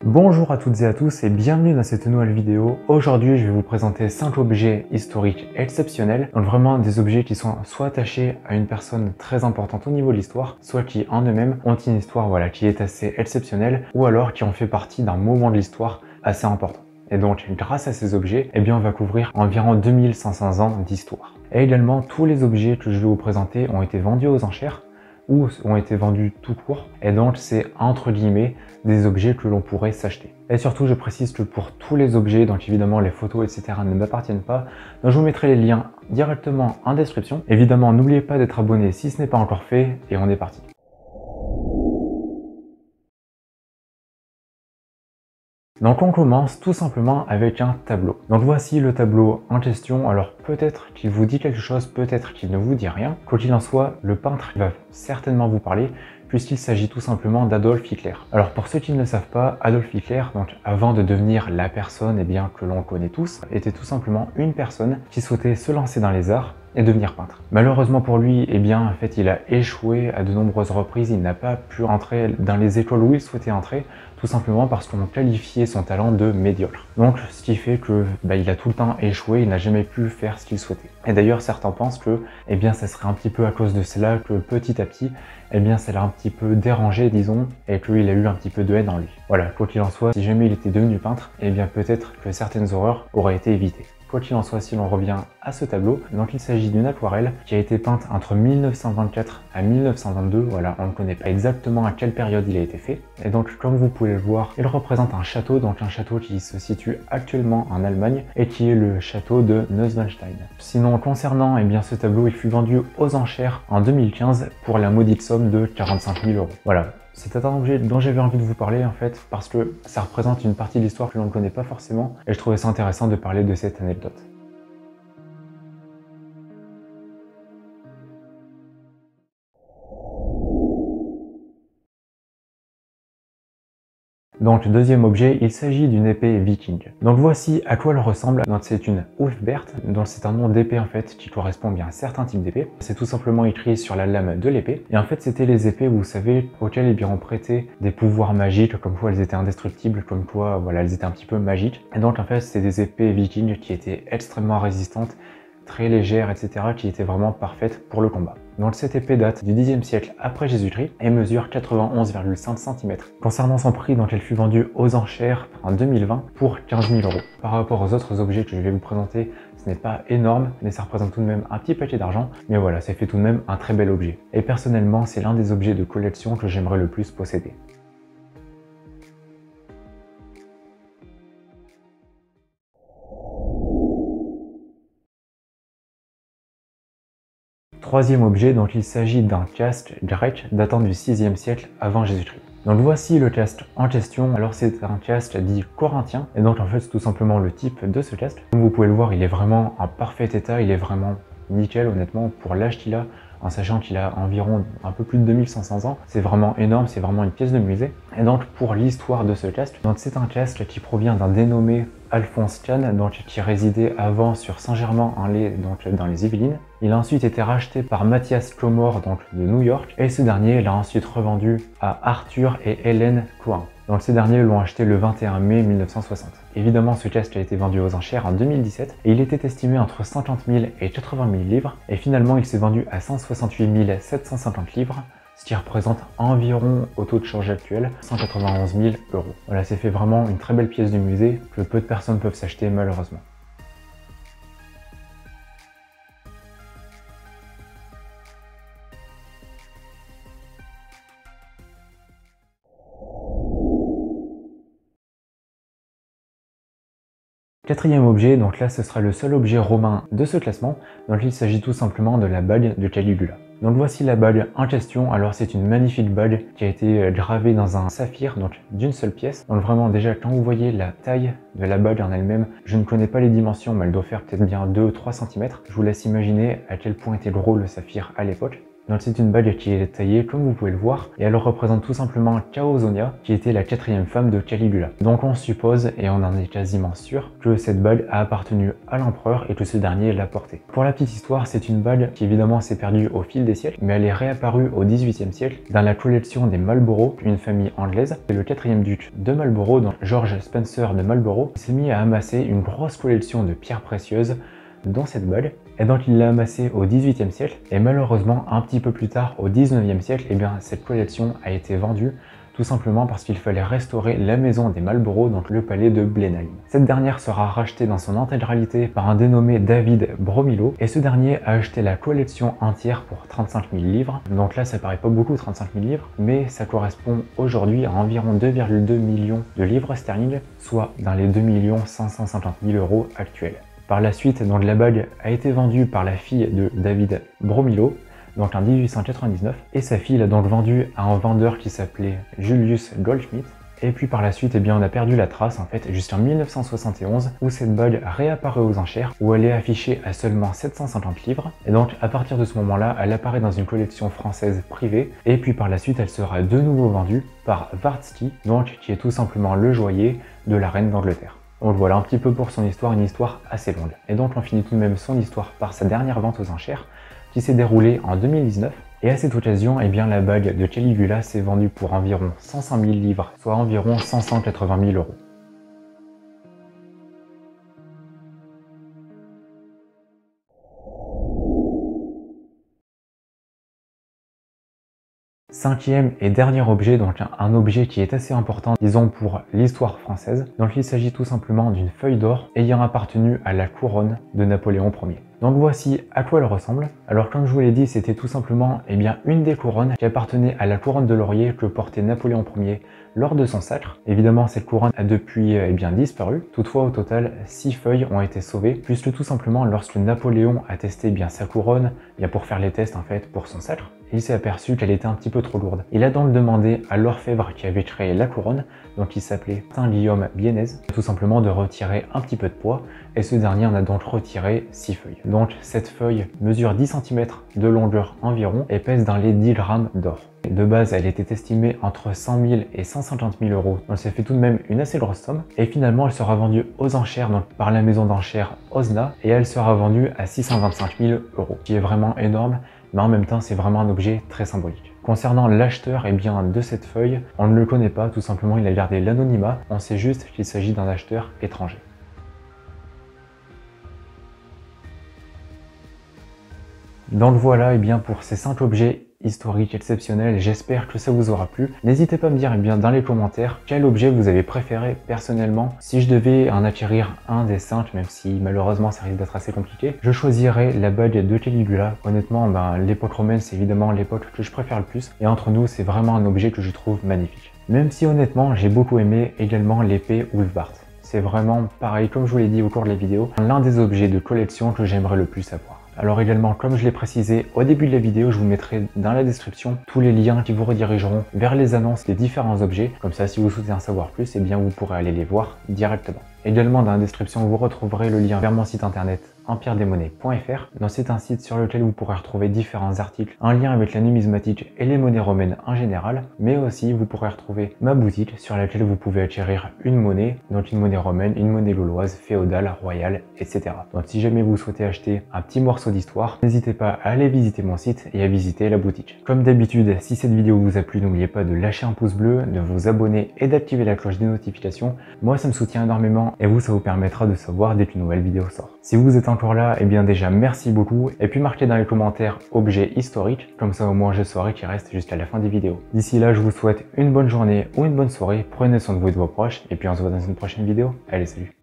Bonjour à toutes et à tous et bienvenue dans cette nouvelle vidéo. Aujourd'hui, je vais vous présenter 5 objets historiques exceptionnels, donc vraiment des objets qui sont soit attachés à une personne très importante au niveau de l'histoire, soit qui en eux-mêmes ont une histoire qui est assez exceptionnelle, ou alors qui ont fait partie d'un moment de l'histoire assez important. Et donc, grâce à ces objets, on va couvrir environ 2500 ans d'histoire. Et également, tous les objets que je vais vous présenter ont été vendus aux enchères, ou ont été vendus tout court, et donc c'est entre guillemets des objets que l'on pourrait s'acheter. Et surtout, je précise que pour tous les objets, donc évidemment les photos etc. ne m'appartiennent pas, donc je vous mettrai les liens directement en description. Évidemment, n'oubliez pas d'être abonné si ce n'est pas encore fait, et on est parti. Donc on commence tout simplement avec un tableau. Donc voici le tableau en question. Alors peut-être qu'il vous dit quelque chose, peut-être qu'il ne vous dit rien. Quoi qu'il en soit, le peintre va certainement vous parler puisqu'il s'agit tout simplement d'Adolf Hitler. Alors pour ceux qui ne le savent pas, Adolf Hitler, donc avant de devenir la personne que l'on connaît tous, était tout simplement une personne qui souhaitait se lancer dans les arts et devenir peintre. Malheureusement pour lui, en fait, il a échoué à de nombreuses reprises. Il n'a pas pu entrer dans les écoles où il souhaitait entrer, tout simplement parce qu'on qualifiait son talent de médiocre. Donc, ce qui fait que il a tout le temps échoué, il n'a jamais pu faire ce qu'il souhaitait. Et d'ailleurs, certains pensent que, ça serait un petit peu à cause de cela que petit à petit, ça l'a un petit peu dérangé, disons, et qu'il a eu un petit peu de haine en lui. Voilà, quoi qu'il en soit, si jamais il était devenu peintre, peut-être que certaines horreurs auraient été évitées. Quoi qu'il en soit, si l'on revient à ce tableau, donc il s'agit d'une aquarelle qui a été peinte entre 1924 à 1922, voilà, on ne connaît pas exactement à quelle période il a été fait. Et donc, comme vous pouvez le voir, il représente un château, donc un château qui se situe actuellement en Allemagne et qui est le château de Neuschwanstein. Sinon, concernant ce tableau, il fut vendu aux enchères en 2015 pour la maudite somme de 45 000 €. Voilà. C'est un objet dont j'avais envie de vous parler en fait parce que ça représente une partie de l'histoire que l'on ne connaît pas forcément et je trouvais ça intéressant de parler de cette anecdote. Donc deuxième objet, il s'agit d'une épée viking. Donc voici à quoi elle ressemble. Donc c'est une Ulfbert, donc c'est un nom d'épée en fait qui correspond bien à certains types d'épées. C'est tout simplement écrit sur la lame de l'épée. Et en fait c'était les épées, vous savez, auxquelles on prêtait des pouvoirs magiques, comme quoi elles étaient indestructibles, comme quoi elles étaient un petit peu magiques. Et donc en fait c'est des épées vikings qui étaient extrêmement résistantes, très légères, etc., qui étaient vraiment parfaites pour le combat. Donc cette épée date du Xe siècle après Jésus-Christ et mesure 91,5 cm. Concernant son prix, donc elle fut vendue aux enchères en 2020 pour 15 000 €. Par rapport aux autres objets que je vais vous présenter, ce n'est pas énorme, mais ça représente tout de même un petit paquet d'argent. Mais voilà, ça fait tout de même un très bel objet. Et personnellement, c'est l'un des objets de collection que j'aimerais le plus posséder. Troisième objet, donc il s'agit d'un casque grec datant du 6e siècle avant Jésus-Christ. Donc voici le casque en question. Alors c'est un casque dit corinthien, et donc en fait c'est tout simplement le type de ce casque. Comme vous pouvez le voir, il est vraiment en parfait état, il est vraiment nickel honnêtement pour l'âge qu'il a, en sachant qu'il a environ un peu plus de 2500 ans. C'est vraiment énorme, c'est vraiment une pièce de musée. Et donc pour l'histoire de ce casque, c'est un casque qui provient d'un dénommé Alphonse Kahn, qui résidait avant sur Saint-Germain-en-Laye, dans les Yvelines. Il a ensuite été racheté par Matthias Comor, de New York, et ce dernier l'a ensuite revendu à Arthur et Hélène Coin. Donc ces derniers l'ont acheté le 21 mai 1960. Évidemment, ce casque a été vendu aux enchères en 2017 et il était estimé entre 50 000 et 80 000 livres, et finalement il s'est vendu à 168 750 livres, ce qui représente environ, au taux de change actuel, 191 000 €. Voilà, c'est fait vraiment une très belle pièce du musée que peu de personnes peuvent s'acheter malheureusement. Quatrième objet, donc là ce sera le seul objet romain de ce classement, donc il s'agit tout simplement de la bague de Caligula. Donc voici la bague en question. Alors c'est une magnifique bague qui a été gravée dans un saphir, donc d'une seule pièce. Donc vraiment déjà quand vous voyez la taille de la bague en elle-même, je ne connais pas les dimensions mais elle doit faire peut-être bien 2-3 cm. Je vous laisse imaginer à quel point était gros le saphir à l'époque. Donc c'est une bague qui est taillée comme vous pouvez le voir et elle représente tout simplement Chaosonia qui était la 4e femme de Caligula. Donc on suppose et on en est quasiment sûr que cette bague a appartenu à l'empereur et que ce dernier l'a portée. Pour la petite histoire, c'est une bague qui évidemment s'est perdue au fil des siècles, mais elle est réapparue au XVIIIe siècle dans la collection des Marlborough, une famille anglaise. C'est le 4e duc de Marlborough, donc George Spencer de Marlborough, qui s'est mis à amasser une grosse collection de pierres précieuses dont cette bague. Et donc il l'a amassée au XVIIIe siècle et malheureusement un petit peu plus tard au XIXe siècle, eh bien cette collection a été vendue tout simplement parce qu'il fallait restaurer la maison des Marlborough, donc le palais de Blenheim. Cette dernière sera rachetée dans son intégralité par un dénommé David Bromillo et ce dernier a acheté la collection entière pour 35 000 livres. Donc là ça paraît pas beaucoup 35 000 livres, mais ça correspond aujourd'hui à environ 2,2 millions de livres sterling, soit dans les 2 550 000 € actuels. Par la suite, donc, la bague a été vendue par la fille de David Bromillo, donc en 1899, et sa fille l'a donc vendue à un vendeur qui s'appelait Julius Goldschmidt. Et puis par la suite, eh bien, on a perdu la trace en fait jusqu'en 1971 où cette bague réapparaît aux enchères, où elle est affichée à seulement 750 livres. Et donc à partir de ce moment-là, elle apparaît dans une collection française privée. Et puis par la suite, elle sera de nouveau vendue par Wardsky, donc qui est tout simplement le joaillier de la reine d'Angleterre. Donc voilà un petit peu pour son histoire, une histoire assez longue. Et donc on finit tout de même son histoire par sa dernière vente aux enchères qui s'est déroulée en 2019. Et à cette occasion, eh bien, la bague de Caligula s'est vendue pour environ 500 000 livres, soit environ 580 000 €. Cinquième et dernier objet, donc un objet qui est assez important, disons pour l'histoire française. Donc il s'agit tout simplement d'une feuille d'or ayant appartenu à la couronne de Napoléon Ier. Donc voici à quoi elle ressemble. Alors comme je vous l'ai dit, c'était tout simplement une des couronnes qui appartenait à la couronne de laurier que portait Napoléon Ier lors de son sacre. Évidemment, cette couronne a depuis disparu. Toutefois, au total, 6 feuilles ont été sauvées, puisque tout simplement, lorsque Napoléon a testé sa couronne, pour faire les tests en fait pour son sacre, il s'est aperçu qu'elle était un petit peu trop lourde. Il a donc demandé à l'orfèvre qui avait créé la couronne, donc il s'appelait Saint-Guillaume Bienez, tout simplement de retirer un petit peu de poids, et ce dernier en a donc retiré 6 feuilles. Donc cette feuille mesure 10 cm de longueur environ et pèse dans les 10 grammes d'or. De base, elle était estimée entre 100 000 et 150 000 €, donc ça fait tout de même une assez grosse somme. Et finalement, elle sera vendue aux enchères donc par la maison d'enchères Osna, et elle sera vendue à 625 000 €, qui est vraiment énorme, mais en même temps, c'est vraiment un objet très symbolique. Concernant l'acheteur de cette feuille, on ne le connaît pas, tout simplement il a gardé l'anonymat, on sait juste qu'il s'agit d'un acheteur étranger. Donc voilà pour ces 5 objets historiques exceptionnels, j'espère que ça vous aura plu. N'hésitez pas à me dire dans les commentaires quel objet vous avez préféré personnellement. Si je devais en acquérir un des 5, même si malheureusement ça risque d'être assez compliqué, je choisirais la bague de Caligula. Honnêtement, l'époque romaine c'est évidemment l'époque que je préfère le plus, et entre nous c'est vraiment un objet que je trouve magnifique. Même si honnêtement j'ai beaucoup aimé également l'épée Wolfbart. C'est vraiment pareil, comme je vous l'ai dit au cours de la vidéo, l'un des objets de collection que j'aimerais le plus avoir. Alors également, comme je l'ai précisé au début de la vidéo, je vous mettrai dans la description tous les liens qui vous redirigeront vers les annonces des différents objets. Comme ça, si vous souhaitez en savoir plus, vous pourrez aller les voir directement. Également, dans la description, vous retrouverez le lien vers mon site internet empiredesmonnaies.fr. Donc c'est un site sur lequel vous pourrez retrouver différents articles en lien avec la numismatique et les monnaies romaines en général, mais aussi vous pourrez retrouver ma boutique sur laquelle vous pouvez acquérir une monnaie, donc une monnaie romaine, une monnaie gauloise, féodale, royale, etc. Donc si jamais vous souhaitez acheter un petit morceau d'histoire, n'hésitez pas à aller visiter mon site et à visiter la boutique. Comme d'habitude, si cette vidéo vous a plu, n'oubliez pas de lâcher un pouce bleu, de vous abonner et d'activer la cloche des notifications. Moi ça me soutient énormément et vous ça vous permettra de savoir dès qu'une nouvelle vidéo sort. Si vous êtes encore là, déjà merci beaucoup, et puis marquez dans les commentaires objet historique, comme ça au moins je saurai qu'il reste jusqu'à la fin des vidéos. D'ici là, je vous souhaite une bonne journée ou une bonne soirée, prenez soin de vous et de vos proches, et puis on se voit dans une prochaine vidéo. Allez, salut!